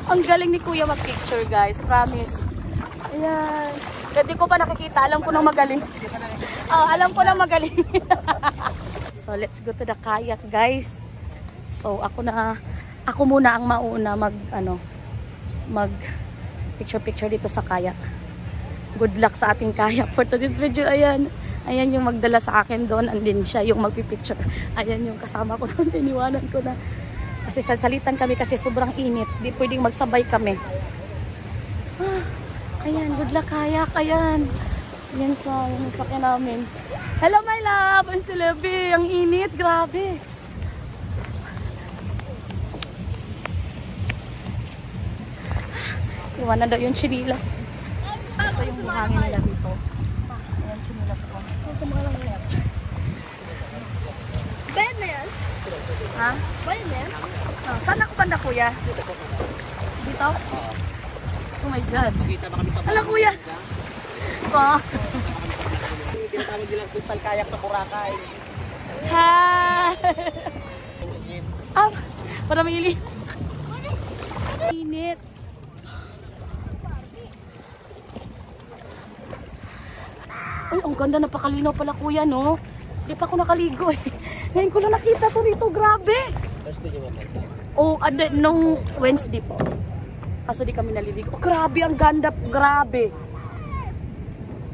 Ang galing ni Kuya mag-picture, guys. Promise. Ayan. Hindi ko pa nakikita. Alam ko na magaling. Oh, alam ko na magaling. So, let's go to the kayak, guys. So, ako muna ang mauna mag picture dito sa kayak. Good luck sa ating kayak for today's video. Ayan. Ayan yung magdala sa akin doon. Andin siya yung magpipicture. Ayan yung kasama ko doon. Iniwanan ko na. Kasi salitan kami kasi sobrang init. Di pwedeng magsabay kami. Ayan, good luck kayak. Ayan. Ayan siya. Yung sakya namin. Hello my love. Ang silabi. Ang init. Grabe. Iwanan daw yung chinilas. Ito yung buhangin nila dito. Ayan, chinilas ko. Bayad na yan? Ha? Bayad na yan? Oh, saan ako banda, kuya? Dito? Oh my God. Hala, kuya. Wow. Tinatawag nilang crystal kayak sa Boracay. Hi! Para maili. Init. Ay, ang ganda, napakalinaw pala kuya, no? Di pa ako nakaligo eh. Ngayon ko lang nakita to dito, grabe. Thursday yung mga. Oh, nung Wednesday po. Kaso di kami naliligo. Oh, grabe, ang ganda, grabe.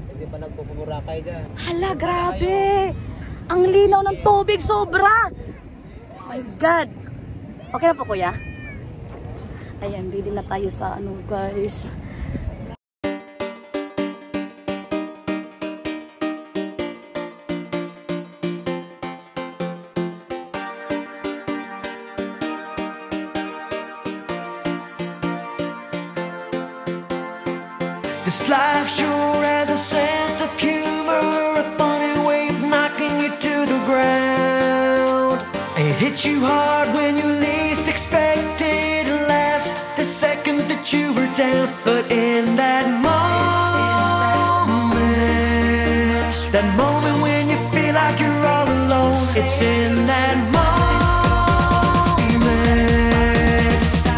Hindi pa nagpupurakay dyan. Hala, grabe. Ang linaw ng tubig, sobra. My God. Okay na po, kuya? Ayan, ready na tayo sa guys. This life sure has a sense of humor, a funny way of knocking you to the ground. It hits you hard when you least expect it, and laughs the second that you were down. But in that moment when you feel like you're all alone, it's in that moment.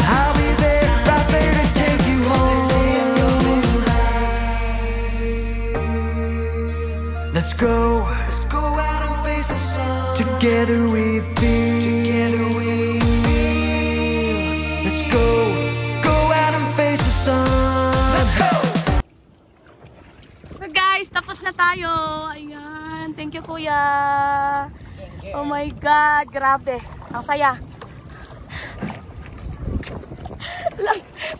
I'll be there, right there to take you home. Let's go out and face the sun. Together we feel. Let's go out and face the sun. Let's go. So guys, tapos na tayo. Ayan, thank you kuya. Oh my God, grabe. Ang saya.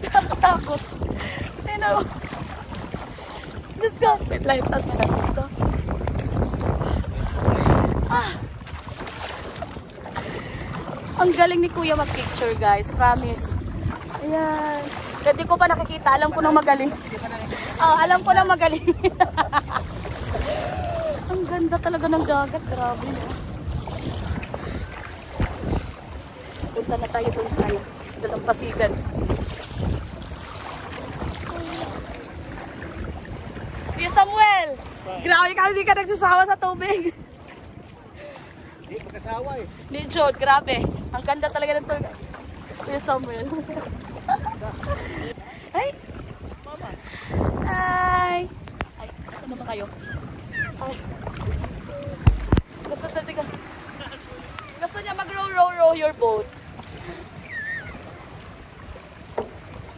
Nakakatakot. Tingnan mo. Let's go. Wait lang, tapos na dito. Ang galing ni kuya mag-picture, guys. Promise. Ayan. Hindi ko pa nakikita. Alam ko na magaling. Alam ko na magaling. Ang ganda talaga ng dagat. Grabe. Punta na tayo doon sa Dalampasigan. Kuya Samuel! Grabe ka, hindi ka nagsasawa sa tubig. Hindi magkasawa eh. Ni Jod, grabe. Ang ganda talaga ng tubig. Kuya Samuel. Ay! Hi! Ay, saan na ba kayo? Ay. Gusto niya mag-row your boat.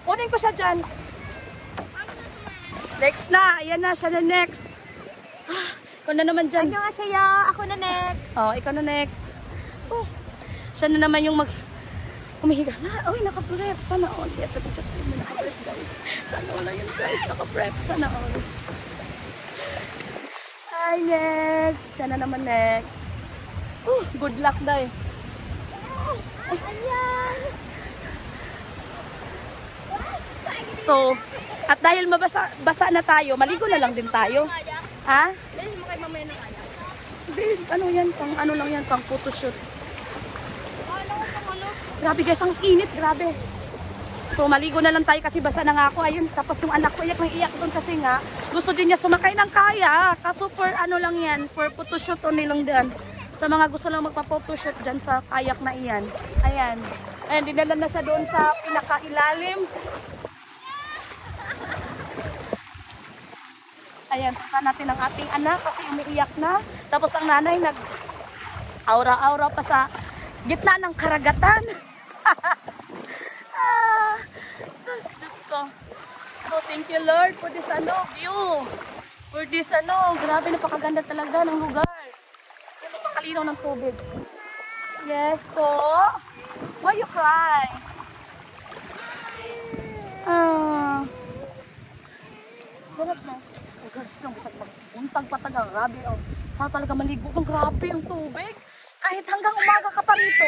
Kunin ko siya dyan. Next na. Ayan na, siya na next. Ikaw na naman dyan. Annyeonghaseyo, ako na next. Oh, ikaw na next. Oh, siya na naman yung humihiga na. Uy, naka-prep. Sana all. Ito, check mo na. Guys. Sana all yun, guys. Naka-prep. Sana all. Hi, next. Siya na naman next. Good luck, day. Ayan. So, at dahil basa na tayo, maligo na lang din tayo. Ha? Dahil mo kayo mamaya na kaya. Ano yan? Ano lang yan? Pang photoshoot. Grabe guys, ang init. Grabe. So, maligo na lang tayo kasi basa na nga ako. Ayun, tapos yung anak ko iyak ng iyak doon kasi nga gusto din niya sumakay ng kaya. Kaso for ano lang yan, for photoshoot o nilang dyan. Sa mga gusto lang magpa-photoshoot dyan sa kayak na iyan. Ayan. Ayan, dinala na siya doon sa pinakailalim. Ayan, punta natin ang ating anak kasi umiiyak na. Tapos ang nanay nag-aura-aura pa sa gitna ng karagatan. Sus, Diyos ko. So, thank you Lord for this view. For this grabe, napakaganda talaga ng lugar. Napakalinaw ng tubig. Yes po. Why you cry? Ganap na. Oh, grabe lang. Untag pa taga. Grabe. Saan talaga maligo? Grabe ang tubig. Kahit hanggang umaga ka pa rito.